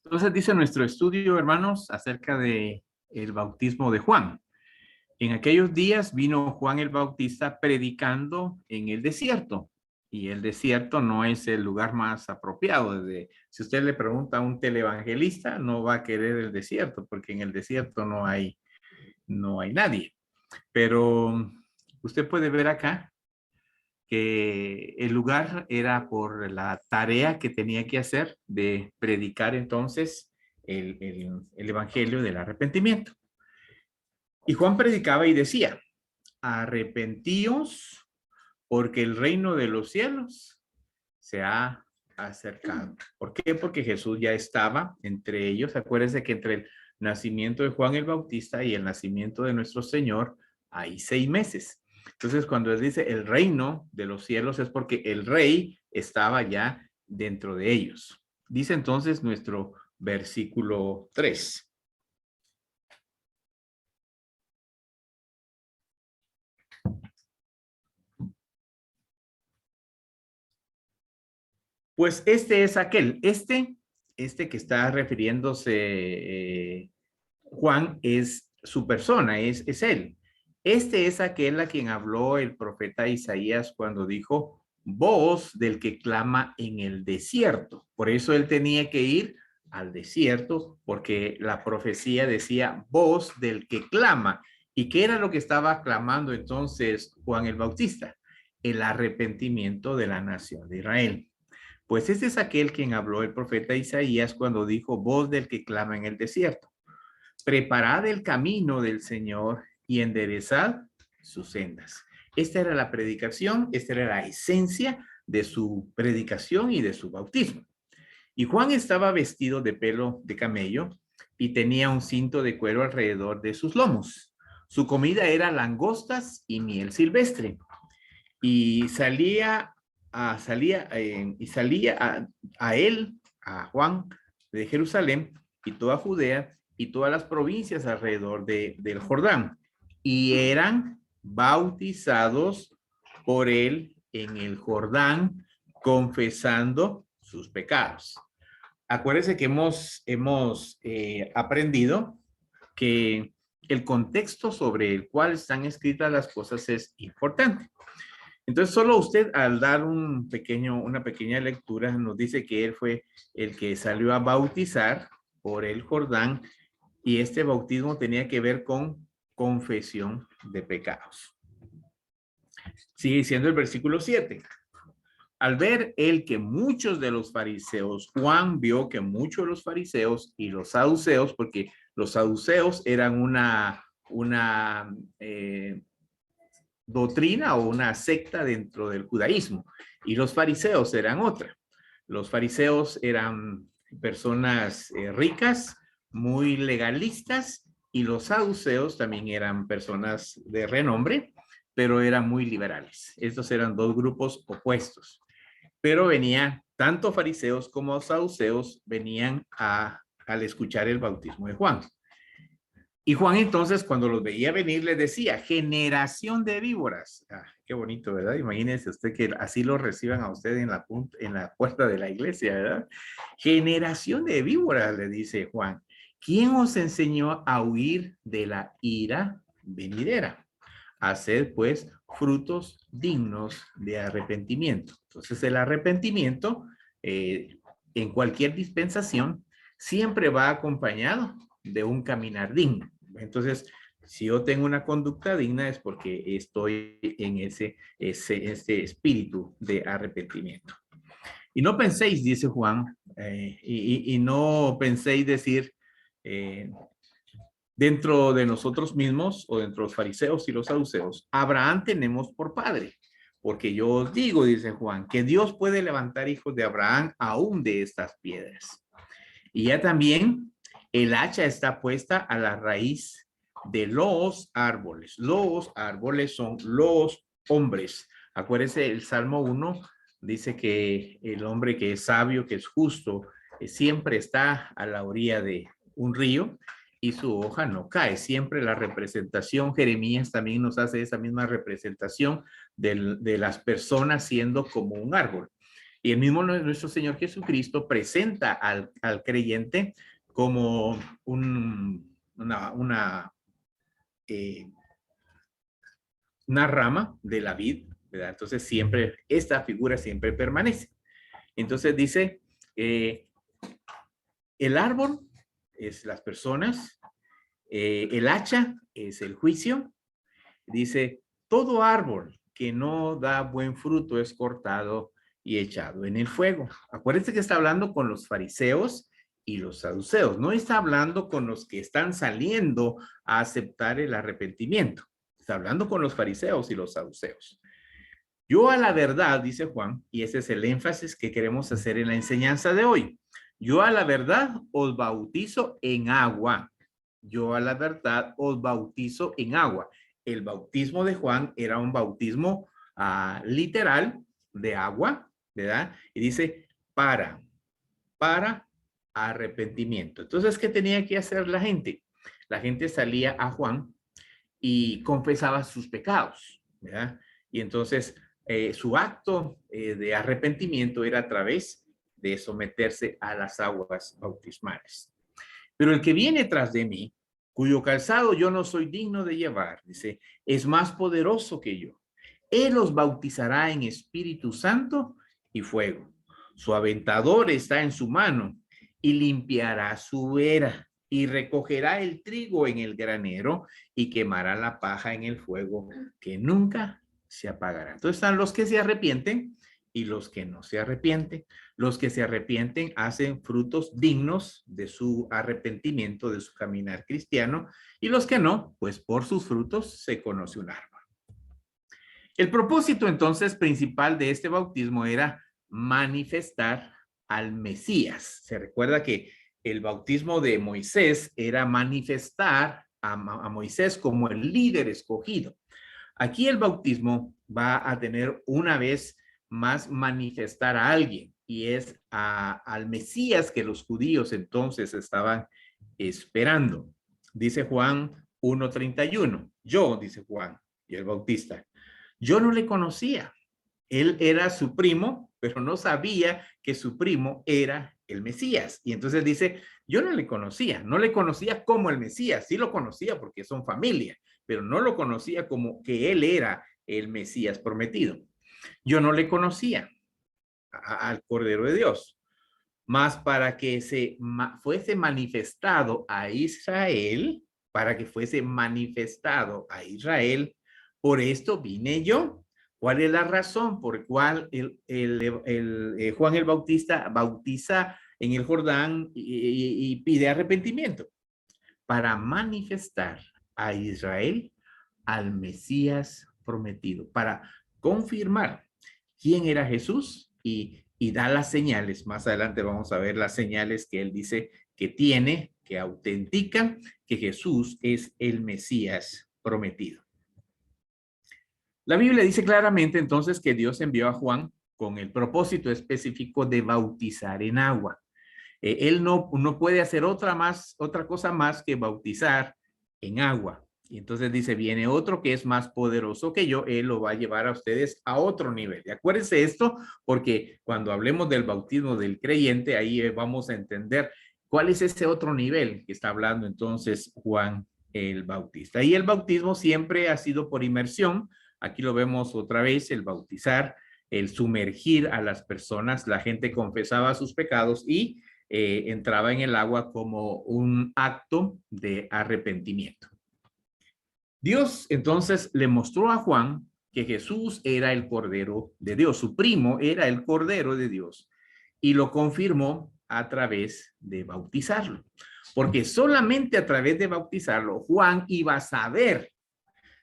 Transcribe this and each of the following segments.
Entonces dice nuestro estudio, hermanos, acerca de el bautismo de Juan. En aquellos días vino Juan el Bautista predicando en el desierto. Y el desierto no es el lugar más apropiado. Si usted le pregunta a un televangelista, no va a querer el desierto, porque en el desierto no hay nadie. Pero usted puede ver acá que el lugar era por la tarea que tenía que hacer de predicar entonces el evangelio del arrepentimiento. Y Juan predicaba y decía, arrepentíos porque el reino de los cielos se ha acercado. ¿Por qué? Porque Jesús ya estaba entre ellos. Acuérdense que entre el nacimiento de Juan el Bautista y el nacimiento de nuestro Señor hay 6 meses. Entonces, cuando él dice el reino de los cielos es porque el rey estaba ya dentro de ellos. Dice entonces nuestro versículo 3. Pues este es aquel, este que está refiriéndose Juan es su persona, es él. Este es aquel a quien habló el profeta Isaías cuando dijo, voz del que clama en el desierto. Por eso él tenía que ir al desierto, porque la profecía decía, voz del que clama. ¿Y qué era lo que estaba clamando entonces Juan el Bautista? El arrepentimiento de la nación de Israel. Pues este es aquel quien habló el profeta Isaías cuando dijo, voz del que clama en el desierto. Preparad el camino del Señor y enderezad sus sendas. Esta era la predicación, esta era la esencia de su predicación y de su bautismo. Y Juan estaba vestido de pelo de camello y tenía un cinto de cuero alrededor de sus lomos. Su comida era langostas y miel silvestre. Y salía a él, a Juan de Jerusalén y toda Judea y todas las provincias alrededor del Jordán. Y eran bautizados por él en el Jordán, confesando sus pecados. Acuérdense que hemos aprendido que el contexto sobre el cual están escritas las cosas es importante. Entonces, solo usted al dar una pequeña lectura nos dice que él fue el que salió a bautizar por el Jordán y este bautismo tenía que ver con confesión de pecados. Sigue diciendo el versículo 7. Al ver él que muchos de los fariseos, Juan vio que muchos de los fariseos y los saduceos, porque los saduceos eran una doctrina o una secta dentro del judaísmo y los fariseos eran otra. Los fariseos eran personas ricas, muy legalistas y los saduceos también eran personas de renombre, pero eran muy liberales. Estos eran dos grupos opuestos. Pero venían tanto fariseos como saduceos venían al escuchar el bautismo de Juan. Y Juan entonces cuando los veía venir les decía, generación de víboras. Ah, qué bonito, ¿verdad? Imagínense usted que así lo reciban a usted en la puerta de la iglesia, ¿verdad? Generación de víboras, le dice Juan. ¿Quién os enseñó a huir de la ira venidera? Haced pues frutos dignos de arrepentimiento. Entonces el arrepentimiento en cualquier dispensación siempre va acompañado de un caminar digno. Entonces, si yo tengo una conducta digna es porque estoy en ese espíritu de arrepentimiento. Y no penséis, dice Juan, y no penséis decir dentro de nosotros mismos o dentro de los fariseos y los saduceos, Abraham tenemos por padre. Porque yo os digo, dice Juan, que Dios puede levantar hijos de Abraham aún de estas piedras. Y ya también el hacha está puesta a la raíz de los árboles. Los árboles son los hombres. Acuérdense, el Salmo 1 dice que el hombre que es sabio, que es justo, siempre está a la orilla de un río y su hoja no cae. Siempre la representación, Jeremías también nos hace esa misma representación de las personas siendo como un árbol. Y el mismo nuestro Señor Jesucristo presenta al creyente como eh, una rama de la vid, ¿verdad? Entonces siempre, esta figura siempre permanece. Entonces dice, el árbol es las personas, el hacha es el juicio. Dice, todo árbol que no da buen fruto es cortado y echado en el fuego. Acuérdense que está hablando con los fariseos y los saduceos. No está hablando con los que están saliendo a aceptar el arrepentimiento. Está hablando con los fariseos y los saduceos. Yo a la verdad, dice Juan, y ese es el énfasis que queremos hacer en la enseñanza de hoy. Yo a la verdad os bautizo en agua. Yo a la verdad os bautizo en agua. El bautismo de Juan era un bautismo literal de agua, ¿verdad? Y dice, para arrepentimiento. Entonces, ¿qué tenía que hacer la gente? La gente salía a Juan y confesaba sus pecados, ¿verdad? Y entonces su acto de arrepentimiento era a través de someterse a las aguas bautismales. Pero el que viene tras de mí, cuyo calzado yo no soy digno de llevar, dice, es más poderoso que yo. Él los bautizará en Espíritu Santo y fuego. Su aventador está en su mano y limpiará su era y recogerá el trigo en el granero y quemará la paja en el fuego que nunca se apagará. Entonces están los que se arrepienten y los que no se arrepienten. Los que se arrepienten hacen frutos dignos de su arrepentimiento, de su caminar cristiano, y los que no, pues por sus frutos se conoce un árbol. El propósito entonces principal de este bautismo era manifestar al Mesías. Se recuerda que el bautismo de Moisés era manifestar a Moisés como el líder escogido. Aquí el bautismo va a tener una vez más manifestar a alguien, y es al Mesías que los judíos entonces estaban esperando. Dice Juan 1:31. Yo, dice Juan y el Bautista, yo no le conocía. Él era su primo, pero no sabía que su primo era el Mesías. Y entonces dice, yo no le conocía como el Mesías. Sí lo conocía porque son familia, pero no lo conocía como que él era el Mesías prometido. Yo no le conocía al Cordero de Dios, más para que fuese manifestado a Israel, para que fuese manifestado a Israel. Por esto vine yo. ¿Cuál es la razón por cual Juan el Bautista bautiza en el Jordán y pide arrepentimiento? Para manifestar a Israel al Mesías prometido, para confirmar quién era Jesús y da las señales. Más adelante vamos a ver las señales que él dice que tiene, que autentican que Jesús es el Mesías prometido. La Biblia dice claramente entonces que Dios envió a Juan con el propósito específico de bautizar en agua. Él no puede hacer otra cosa más que bautizar en agua. Y entonces dice, viene otro que es más poderoso que yo, él lo va a llevar a ustedes a otro nivel. Y acuérdense esto, porque cuando hablemos del bautismo del creyente, ahí vamos a entender cuál es ese otro nivel que está hablando entonces Juan el Bautista. Y el bautismo siempre ha sido por inmersión. Aquí lo vemos otra vez, el bautizar, el sumergir a las personas. La gente confesaba sus pecados y entraba en el agua como un acto de arrepentimiento. Dios entonces le mostró a Juan que Jesús era el Cordero de Dios, su primo era el Cordero de Dios, y lo confirmó a través de bautizarlo, porque solamente a través de bautizarlo Juan iba a saber.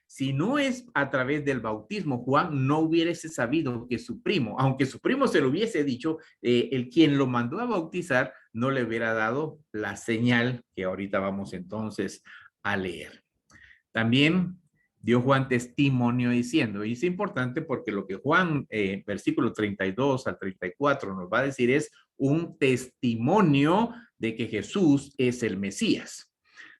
Si no es a través del bautismo, Juan no hubiese sabido que su primo, aunque su primo se lo hubiese dicho, el quien lo mandó a bautizar no le hubiera dado la señal que ahorita vamos entonces a leer. También dio Juan testimonio diciendo, y es importante porque lo que Juan, versículo 32 al 34 nos va a decir es un testimonio de que Jesús es el Mesías.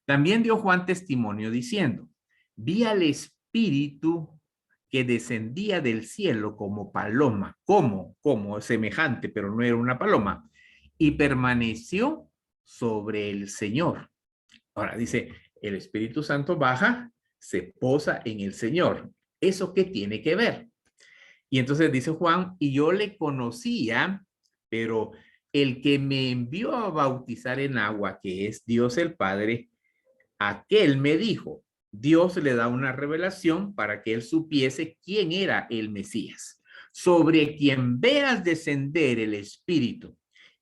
También dio Juan testimonio diciendo, vi al Espíritu que descendía del cielo como paloma, como semejante, pero no era una paloma, y permaneció sobre el Señor. Ahora dice, el Espíritu Santo baja, se posa en el Señor. ¿Eso qué tiene que ver? Y entonces dice Juan, y yo le conocía, pero el que me envió a bautizar en agua, que es Dios el Padre, aquel me dijo, Dios le da una revelación para que él supiese quién era el Mesías, sobre quien veas descender el Espíritu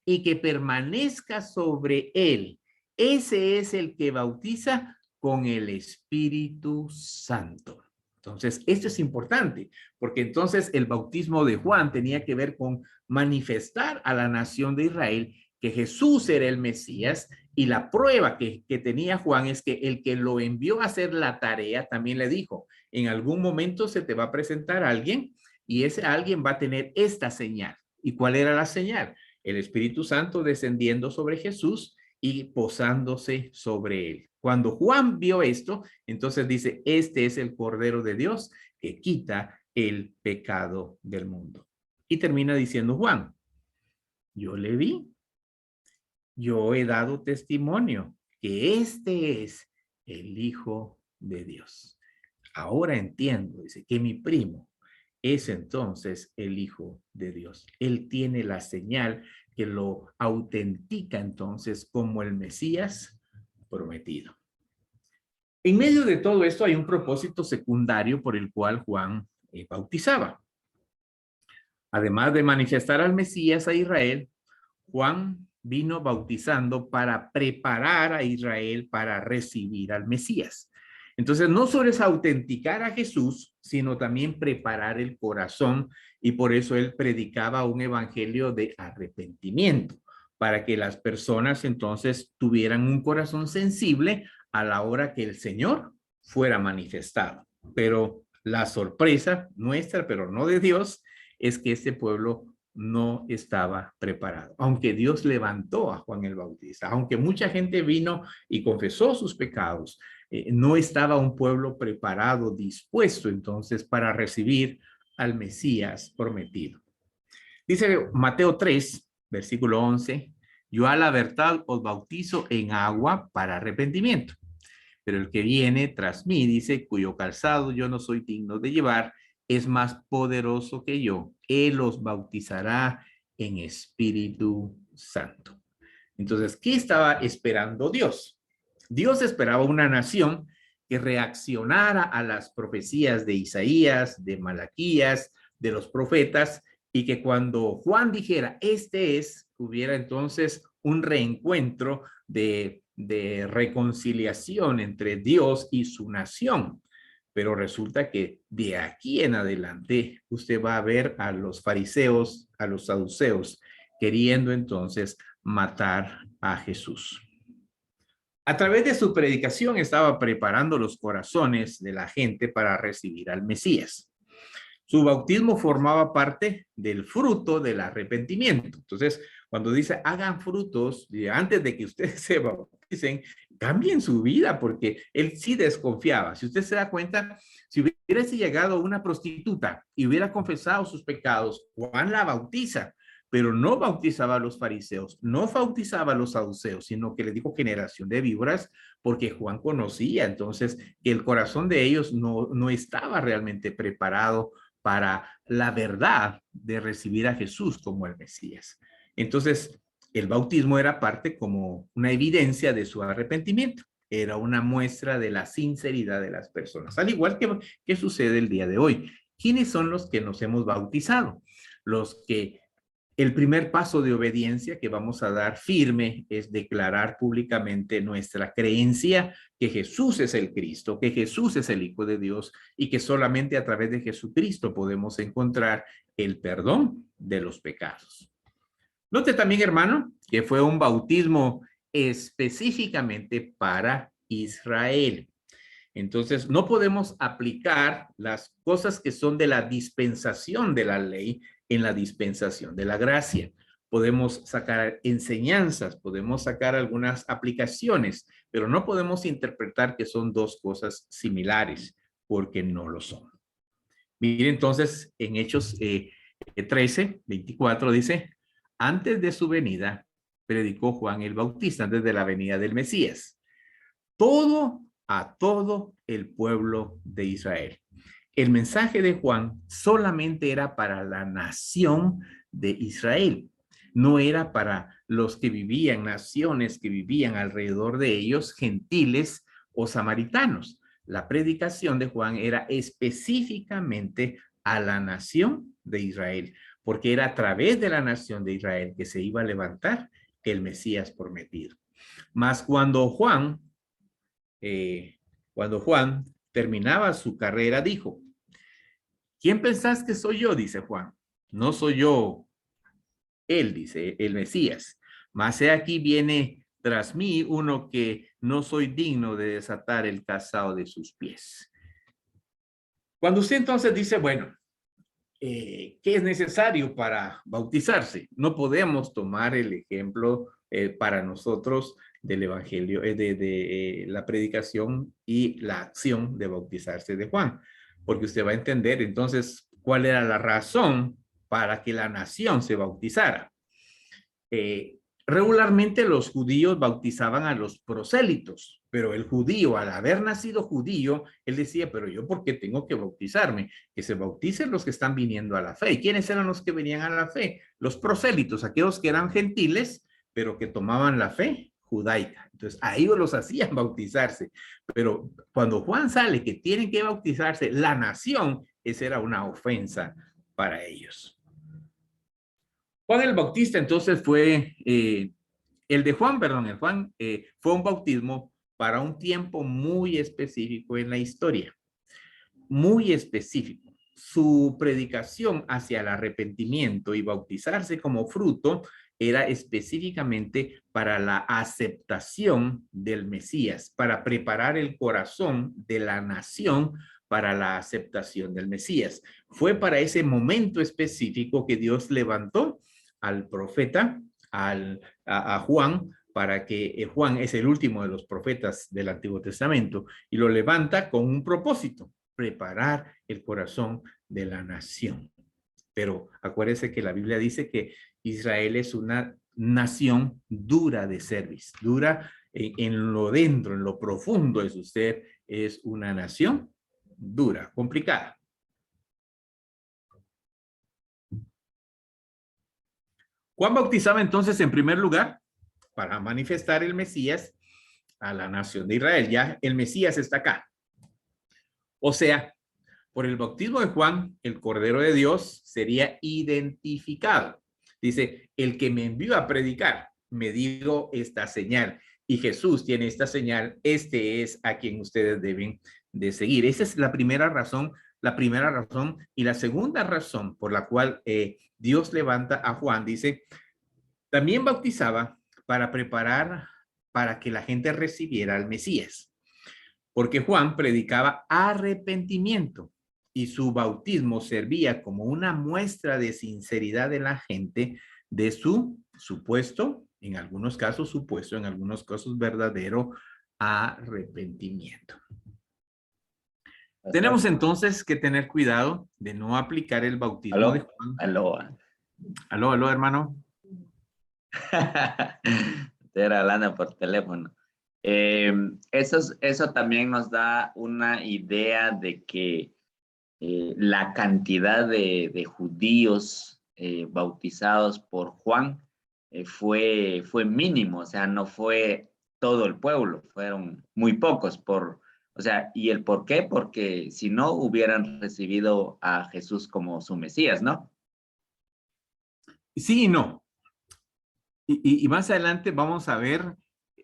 y que permanezca sobre él. Ese es el que bautiza con el Espíritu Santo. Entonces, esto es importante, porque entonces el bautismo de Juan tenía que ver con manifestar a la nación de Israel que Jesús era el Mesías, y la prueba que tenía Juan es que el que lo envió a hacer la tarea también le dijo, en algún momento se te va a presentar alguien y ese alguien va a tener esta señal. ¿Y cuál era la señal? El Espíritu Santo descendiendo sobre Jesús y posándose sobre él. Cuando Juan vio esto, entonces dice, este es el Cordero de Dios que quita el pecado del mundo. Y termina diciendo Juan, yo le vi, yo he dado testimonio que este es el Hijo de Dios. Ahora entiendo, dice, que mi primo es entonces el Hijo de Dios. Él tiene la señal que lo autentica entonces como el Mesías prometido. En medio de todo esto hay un propósito secundario por el cual Juan bautizaba. Además de manifestar al Mesías a Israel, Juan vino bautizando para preparar a Israel para recibir al Mesías. Entonces, no solo es autenticar a Jesús, sino también preparar el corazón, y por eso él predicaba un evangelio de arrepentimiento, para que las personas entonces tuvieran un corazón sensible a la hora que el Señor fuera manifestado. Pero la sorpresa nuestra, pero no de Dios, es que este pueblo no estaba preparado. Aunque Dios levantó a Juan el Bautista, aunque mucha gente vino y confesó sus pecados, no estaba un pueblo preparado, dispuesto entonces para recibir al Mesías prometido. Dice Mateo 3, versículo 11, yo a la verdad os bautizo en agua para arrepentimiento, pero el que viene tras mí, dice, cuyo calzado yo no soy digno de llevar, es más poderoso que yo. Él os bautizará en Espíritu Santo. Entonces, ¿qué estaba esperando Dios? Dios esperaba una nación que reaccionara a las profecías de Isaías, de Malaquías, de los profetas, y que cuando Juan dijera, este es, hubiera entonces un reencuentro de reconciliación entre Dios y su nación. Pero resulta que de aquí en adelante usted va a ver a los fariseos, a los saduceos, queriendo entonces matar a Jesús. A través de su predicación estaba preparando los corazones de la gente para recibir al Mesías. Su bautismo formaba parte del fruto del arrepentimiento. Entonces, cuando dice hagan frutos, antes de que ustedes se bauticen, cambien su vida, porque él sí desconfiaba. Si usted se da cuenta, si hubiese llegado una prostituta y hubiera confesado sus pecados, Juan la bautiza, pero no bautizaba a los fariseos, no bautizaba a los saduceos, sino que le dijo generación de víboras, porque Juan conocía entonces que el corazón de ellos no estaba realmente preparado para la verdad de recibir a Jesús como el Mesías. Entonces, el bautismo era parte como una evidencia de su arrepentimiento. Era una muestra de la sinceridad de las personas, al igual que sucede el día de hoy. ¿Quiénes son los que nos hemos bautizado? Los que el primer paso de obediencia que vamos a dar firme es declarar públicamente nuestra creencia que Jesús es el Cristo, que Jesús es el Hijo de Dios y que solamente a través de Jesucristo podemos encontrar el perdón de los pecados. Note también, hermano, que fue un bautismo específicamente para Israel. Entonces, no podemos aplicar las cosas que son de la dispensación de la ley en la dispensación de la gracia. Podemos sacar enseñanzas, podemos sacar algunas aplicaciones, pero no podemos interpretar que son dos cosas similares, porque no lo son. Mire entonces en Hechos 13, 24 dice, antes de su venida, predicó Juan el Bautista, antes de la venida del Mesías, a todo el pueblo de Israel. El mensaje de Juan solamente era para la nación de Israel. No era para los que vivían, naciones que vivían alrededor de ellos, gentiles o samaritanos. La predicación de Juan era específicamente a la nación de Israel, porque era a través de la nación de Israel que se iba a levantar el Mesías prometido. Mas cuando Juan terminaba su carrera, dijo, ¿quién pensás que soy yo? Dice Juan. No soy yo, él dice, el Mesías. Mas he aquí viene tras mí uno que no soy digno de desatar el calzado de sus pies. Cuando usted entonces dice, bueno, ¿qué es necesario para bautizarse? No podemos tomar el ejemplo para nosotros del evangelio, de la predicación y la acción de bautizarse de Juan, porque usted va a entender entonces cuál era la razón para que la nación se bautizara. Regularmente los judíos bautizaban a los prosélitos, pero el judío, al haber nacido judío, él decía, pero yo ¿por qué tengo que bautizarme? Que se bauticen los que están viniendo a la fe. ¿Y quiénes eran los que venían a la fe? Los prosélitos, aquellos que eran gentiles, pero que tomaban la fe judaica. Entonces, a ellos los hacían bautizarse. Pero cuando Juan sale que tienen que bautizarse la nación, esa era una ofensa para ellos. Juan el Bautista entonces fue, el de Juan, perdón, el Juan fue un bautismo para un tiempo muy específico en la historia, muy específico. Su predicación hacia el arrepentimiento y bautizarse como fruto era específicamente para la aceptación del Mesías, para preparar el corazón de la nación para la aceptación del Mesías. Fue para ese momento específico que Dios levantó al profeta, a Juan, para que Juan es el último de los profetas del Antiguo Testamento, y lo levanta con un propósito, preparar el corazón de la nación. Pero acuérdense que la Biblia dice que Israel es una nación dura de cerviz, dura en lo dentro, en lo profundo de su ser, es una nación dura, complicada. Juan bautizaba entonces en primer lugar para manifestar el Mesías a la nación de Israel. Ya el Mesías está acá. O sea, por el bautismo de Juan, el Cordero de Dios sería identificado. Dice, el que me envió a predicar, me dio esta señal. Y Jesús tiene esta señal, este es a quien ustedes deben de seguir. Esa es la primera razón. Y la segunda razón por la cual Dios levanta a Juan, dice, también bautizaba para preparar para que la gente recibiera al Mesías. Porque Juan predicaba arrepentimiento y su bautismo servía como una muestra de sinceridad de la gente de su supuesto, en algunos casos supuesto, en algunos casos verdadero arrepentimiento. Tenemos entonces que tener cuidado de no aplicar el bautismo de Juan. Aló, hermano. Estoy hablando por teléfono. Eso también nos da una idea de que la cantidad de judíos bautizados por Juan fue mínimo, o sea, no fue todo el pueblo, fueron muy pocos o sea, ¿y el por qué? Porque si no hubieran recibido a Jesús como su Mesías, ¿no? Sí y no. Y más adelante vamos a ver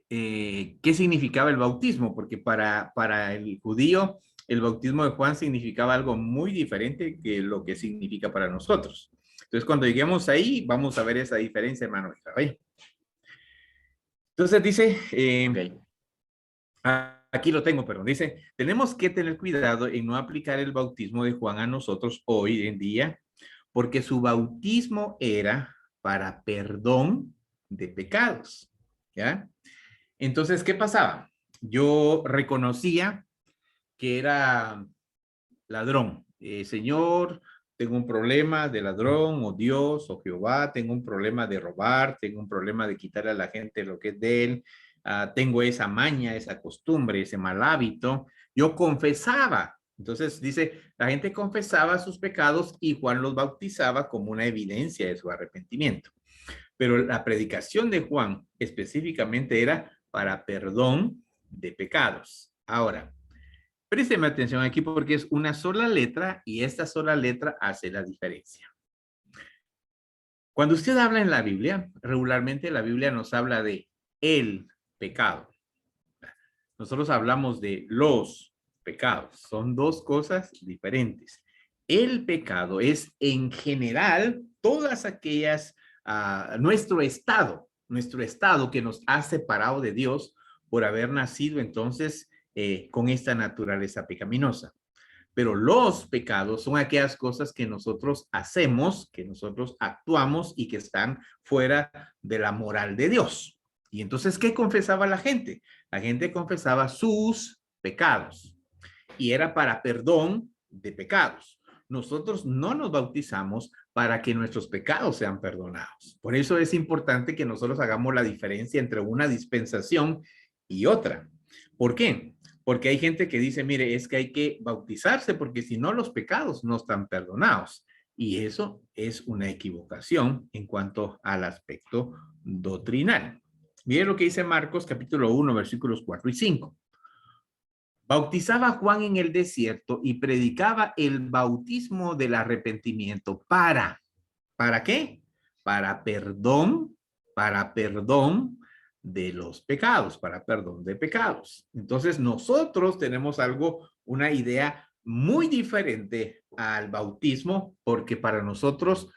qué significaba el bautismo, porque para el judío el bautismo de Juan significaba algo muy diferente que lo que significa para nosotros. Entonces, cuando lleguemos ahí, vamos a ver esa diferencia, hermano Israel. Entonces dice, aquí lo tengo, pero dice, tenemos que tener cuidado en no aplicar el bautismo de Juan a nosotros hoy en día, porque su bautismo era para perdón de pecados, ¿ya? Entonces, ¿qué pasaba? Yo reconocía que era ladrón, Señor, tengo un problema de ladrón, o Dios, o Jehová, tengo un problema de robar, tengo un problema de quitarle a la gente lo que es de él, tengo esa maña, esa costumbre, ese mal hábito. Yo confesaba. Entonces dice, la gente confesaba sus pecados y Juan los bautizaba como una evidencia de su arrepentimiento. Pero la predicación de Juan específicamente era para perdón de pecados. Ahora, présteme atención aquí porque es una sola letra y esta sola letra hace la diferencia. Cuando usted habla en la Biblia, regularmente la Biblia nos habla de el pecado. Nosotros hablamos de los pecados. Son dos cosas diferentes. El pecado es en general todas aquellas, nuestro estado que nos ha separado de Dios por haber nacido entonces con esta naturaleza pecaminosa. Pero los pecados son aquellas cosas que nosotros hacemos, que nosotros actuamos y que están fuera de la moral de Dios. Y entonces, ¿qué confesaba la gente? La gente confesaba sus pecados y era para perdón de pecados. Nosotros no nos bautizamos para que nuestros pecados sean perdonados. Por eso es importante que nosotros hagamos la diferencia entre una dispensación y otra. ¿Por qué? Porque hay gente que dice, mire, es que hay que bautizarse porque si no los pecados no están perdonados. Y eso es una equivocación en cuanto al aspecto doctrinal. Miren lo que dice Marcos capítulo 1, versículos 4 y 5. Bautizaba a Juan en el desierto y predicaba el bautismo del arrepentimiento. ¿Para qué? Para perdón de los pecados, para perdón de pecados. Entonces nosotros tenemos una idea muy diferente al bautismo, porque para nosotros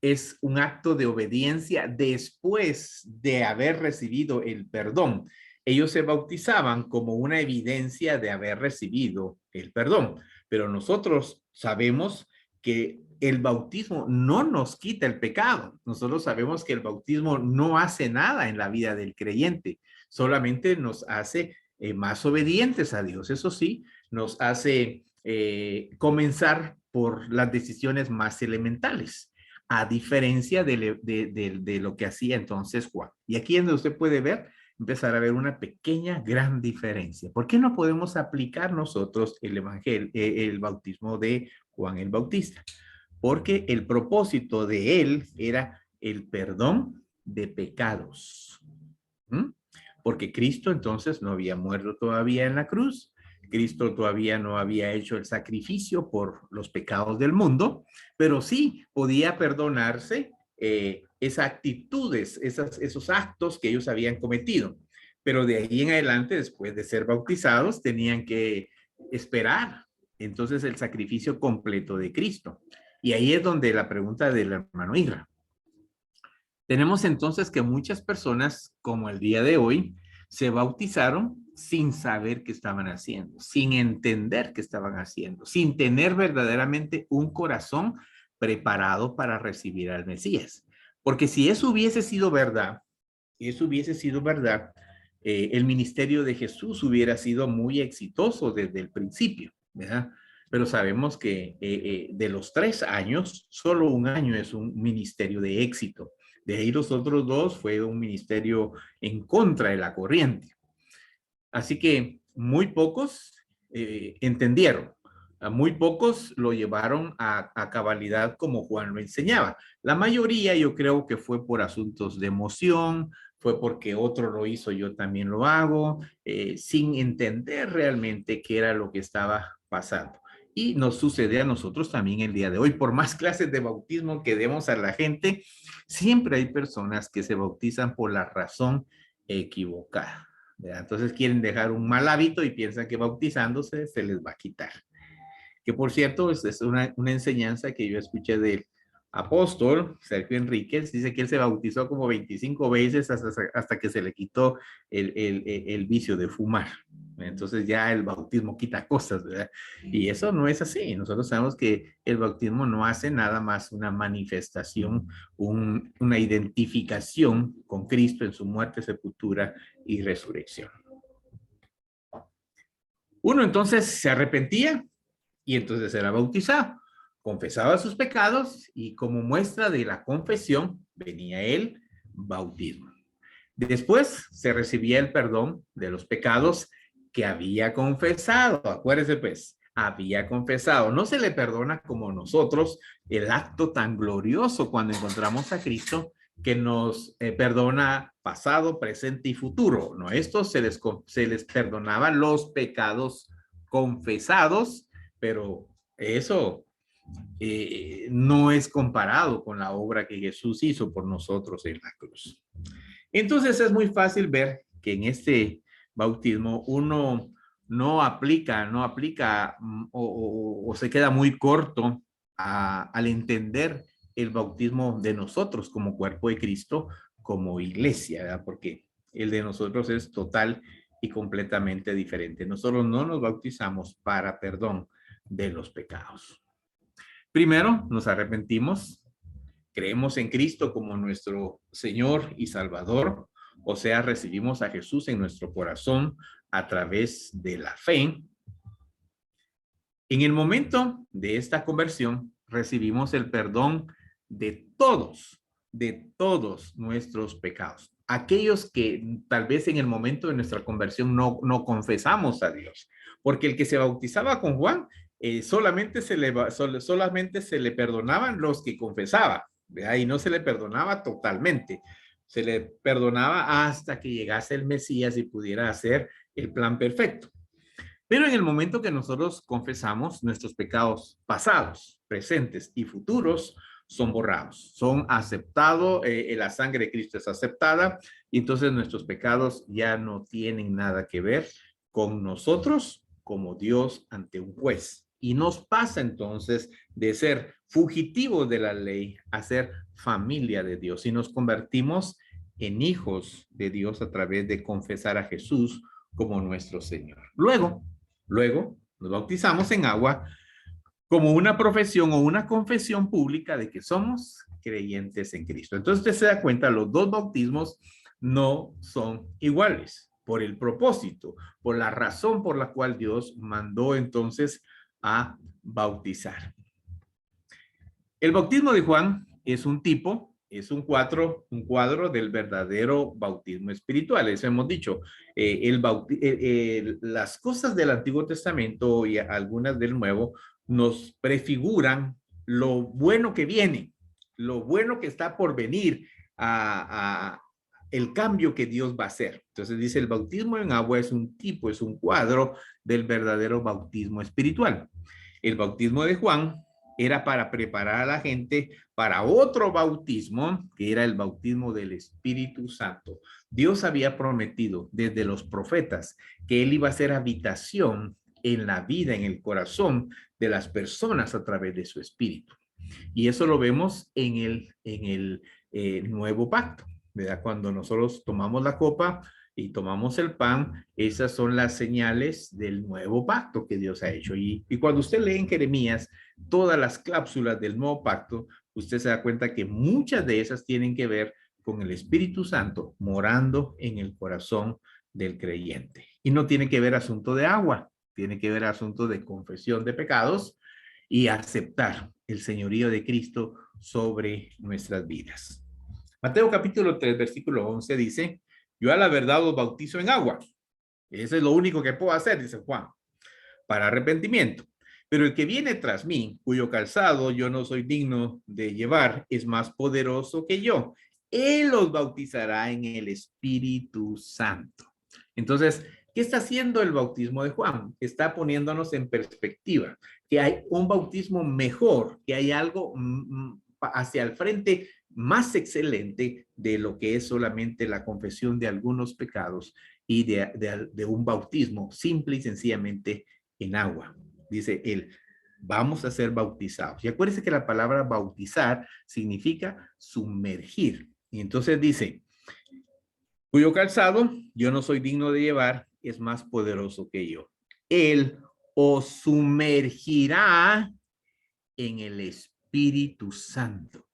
es un acto de obediencia después de haber recibido el perdón. Ellos se bautizaban como una evidencia de haber recibido el perdón, pero nosotros sabemos que el bautismo no nos quita el pecado. Nosotros sabemos que el bautismo no hace nada en la vida del creyente, solamente nos hace más obedientes a Dios. Eso sí, nos hace comenzar por las decisiones más elementales, a diferencia de lo que hacía entonces Juan. Y aquí es donde usted puede ver, empezar a ver una pequeña, gran diferencia. ¿Por qué no podemos aplicar nosotros el evangelio, el bautismo de Juan el Bautista? Porque el propósito de él era el perdón de pecados. ¿Mm? Porque Cristo entonces no había muerto todavía en la cruz. Cristo todavía no había hecho el sacrificio por los pecados del mundo, pero sí podía perdonarse esas actitudes, esos actos que ellos habían cometido. Pero de ahí en adelante, después de ser bautizados, tenían que esperar entonces el sacrificio completo de Cristo. Y ahí es donde la pregunta del hermano Isra. Tenemos entonces que muchas personas, como el día de hoy, se bautizaron sin saber qué estaban haciendo, sin entender qué estaban haciendo, sin tener verdaderamente un corazón preparado para recibir al Mesías. Porque si eso hubiese sido verdad, el ministerio de Jesús hubiera sido muy exitoso desde el principio, ¿verdad? Pero sabemos que de los 3 años, solo 1 año es un ministerio de éxito. De ahí los otros 2 fue un ministerio en contra de la corriente. Así que muy pocos entendieron. A muy pocos lo llevaron a cabalidad como Juan lo enseñaba. La mayoría yo creo que fue por asuntos de emoción, fue porque otro lo hizo, yo también lo hago, sin entender realmente qué era lo que estaba pasando. Y nos sucede a nosotros también el día de hoy. Por más clases de bautismo que demos a la gente, siempre hay personas que se bautizan por la razón equivocada. ¿Verdad? Entonces quieren dejar un mal hábito y piensan que bautizándose se les va a quitar. Que por cierto, es una enseñanza que yo escuché del apóstol Sergio Enríquez. Dice que él se bautizó como 25 veces hasta que se le quitó el vicio de fumar. Entonces ya el bautismo quita cosas, ¿verdad? Y eso no es así. Nosotros sabemos que el bautismo no hace nada más una manifestación, una identificación con Cristo en su muerte, sepultura y resurrección. Uno entonces se arrepentía Y entonces era bautizado, confesaba sus pecados y como muestra de la confesión venía el bautismo. Después se recibía el perdón de los pecados que había confesado. Acuérdese pues, había confesado. No se le perdona como nosotros el acto tan glorioso cuando encontramos a Cristo que nos perdona pasado, presente y futuro. No, esto se les perdonaba los pecados confesados, pero eso no es comparado con la obra que Jesús hizo por nosotros en la cruz. Entonces es muy fácil ver que en este bautismo uno no aplica o se queda muy corto al entender el bautismo de nosotros como cuerpo de Cristo, como iglesia, ¿verdad? Porque el de nosotros es total y completamente diferente. Nosotros no nos bautizamos para perdón de los pecados. Primero, nos arrepentimos, creemos en Cristo como nuestro Señor y Salvador, o sea, recibimos a Jesús en nuestro corazón a través de la fe. En el momento de esta conversión, recibimos el perdón de todos nuestros pecados. Aquellos que tal vez en el momento de nuestra conversión no confesamos a Dios, porque el que se bautizaba con Juan, solamente se le perdonaban los que confesaban, ¿verdad? Y no se le perdonaba totalmente. Se le perdonaba hasta que llegase el Mesías y pudiera hacer el plan perfecto. Pero en el momento que nosotros confesamos, nuestros pecados pasados, presentes y futuros son borrados, son aceptados, la sangre de Cristo es aceptada y entonces nuestros pecados ya no tienen nada que ver con nosotros como Dios ante un juez. Y nos pasa entonces de ser fugitivos de la ley a ser familia de Dios y nos convertimos en hijos de Dios a través de confesar a Jesús como nuestro Señor. Luego nos bautizamos en agua como una profesión o una confesión pública de que somos creyentes en Cristo. Entonces usted se da cuenta, los dos bautismos no son iguales por el propósito, por la razón por la cual Dios mandó entonces a bautizar. El bautismo de Juan es un tipo, es un cuadro del verdadero bautismo espiritual. Eso hemos dicho. Las cosas del Antiguo Testamento y algunas del Nuevo nos prefiguran lo bueno que viene, lo bueno que está por venir, el cambio que Dios va a hacer. Entonces dice, el bautismo en agua es un tipo, es un cuadro del verdadero bautismo espiritual. El bautismo de Juan era para preparar a la gente para otro bautismo, que era el bautismo del Espíritu Santo. Dios había prometido desde los profetas que Él iba a hacer habitación en la vida, en el corazón de las personas a través de su Espíritu. Y eso lo vemos en el nuevo pacto, ¿verdad? Cuando nosotros tomamos la copa y tomamos el pan, esas son las señales del nuevo pacto que Dios ha hecho. Y cuando usted lee en Jeremías todas las cláusulas del nuevo pacto, usted se da cuenta que muchas de esas tienen que ver con el Espíritu Santo morando en el corazón del creyente. Y no tiene que ver asunto de agua, tiene que ver asunto de confesión de pecados y aceptar el señorío de Cristo sobre nuestras vidas. Mateo capítulo 3, versículo 11 dice, yo a la verdad os bautizo en agua. Eso es lo único que puedo hacer, dice Juan, para arrepentimiento. Pero el que viene tras mí, cuyo calzado yo no soy digno de llevar, es más poderoso que yo. Él los bautizará en el Espíritu Santo. Entonces, ¿qué está haciendo el bautismo de Juan? Está poniéndonos en perspectiva que hay un bautismo mejor, que hay algo hacia el frente más excelente de lo que es solamente la confesión de algunos pecados y de un bautismo simple y sencillamente en agua. Dice él, vamos a ser bautizados. Y acuérdense que la palabra bautizar significa sumergir. Y entonces dice, cuyo calzado yo no soy digno de llevar, es más poderoso que yo. Él os sumergirá en el Espíritu Santo.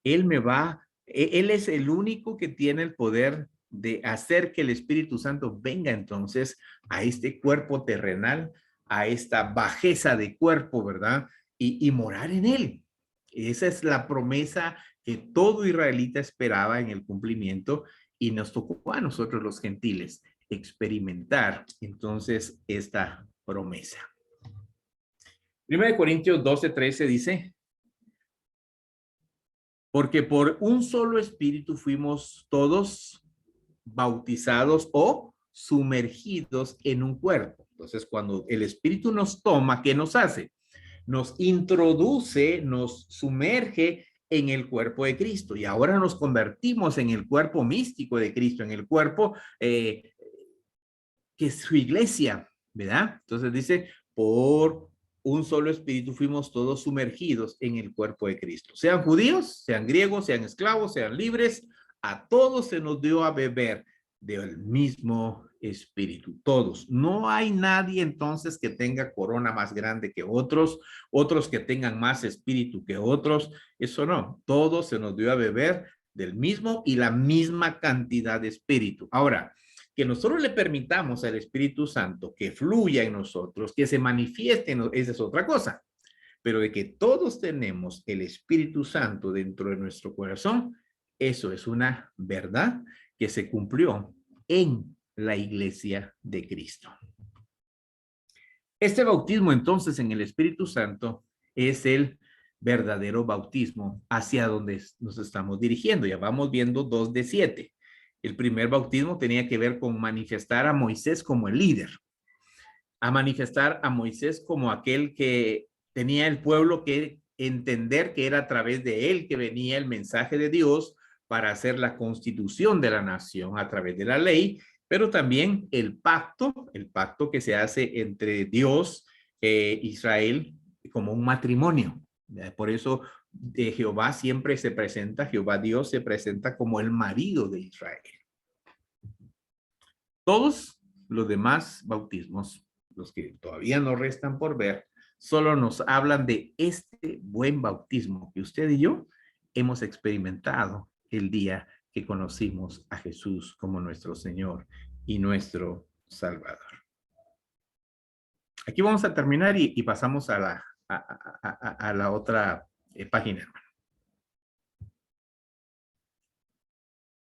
Él es el único que tiene el poder de hacer que el Espíritu Santo venga entonces a este cuerpo terrenal a esta bajeza de cuerpo, ¿verdad? Y morar en él. Esa es la promesa que todo israelita esperaba en el cumplimiento y nos tocó a nosotros los gentiles experimentar entonces esta promesa. 1 Corintios 12:13 dice, porque por un solo espíritu fuimos todos bautizados o sumergidos en un cuerpo. Entonces, cuando el espíritu nos toma, ¿qué nos hace? Nos introduce, nos sumerge en el cuerpo de Cristo y ahora nos convertimos en el cuerpo místico de Cristo, en el cuerpo que es su iglesia, ¿verdad? Entonces dice, por un solo espíritu fuimos todos sumergidos en el cuerpo de Cristo. Sean judíos, sean griegos, sean esclavos, sean libres, a todos se nos dio a beber del mismo espíritu, todos. No hay nadie entonces que tenga corona más grande que otros, otros que tengan más espíritu que otros, eso no, todos se nos dio a beber del mismo y la misma cantidad de espíritu. Ahora, que nosotros le permitamos al Espíritu Santo que fluya en nosotros, que se manifieste, esa es otra cosa. Pero de que todos tenemos el Espíritu Santo dentro de nuestro corazón, eso es una verdad que se cumplió en la iglesia de Cristo. Este bautismo entonces en el Espíritu Santo es el verdadero bautismo hacia donde nos estamos dirigiendo. Ya vamos viendo 2 de 7. El primer bautismo tenía que ver con manifestar a Moisés como el líder, a manifestar a Moisés como aquel que tenía el pueblo que entender que era a través de él que venía el mensaje de Dios para hacer la constitución de la nación a través de la ley, pero también el pacto que se hace entre Dios e Israel como un matrimonio. Por eso Jehová siempre se presenta, Jehová Dios se presenta como el marido de Israel. Todos los demás bautismos, los que todavía nos restan por ver, solo nos hablan de este buen bautismo que usted y yo hemos experimentado el día que conocimos a Jesús como nuestro Señor y nuestro Salvador. Aquí vamos a terminar y pasamos a la otra página.